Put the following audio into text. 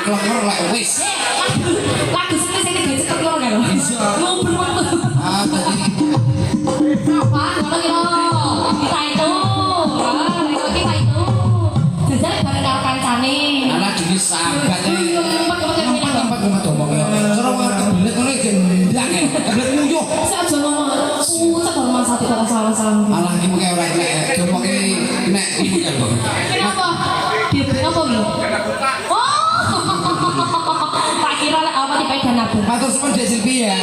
Klenger lek wis. lagu sini gak cepet kok kan. Bisa. Ngobrol. Ah, tadi Apa? Kalau kita itu. Kita itu. Jajal bareng karo kancane. anak jenis sahabat tempat ngomong ya. Cara kebelet ngono iki ndang ya. Kebelet nguyuh. Saya aja ngomong. Cek hormat satu kata salah-salah. Alah iki mung ora nek domong iki nek iki ya, Bang. Kenapa? Dia apa gitu? Oh, tak kira lah apa tipe dana bu. Matur suwun Dek Silvia.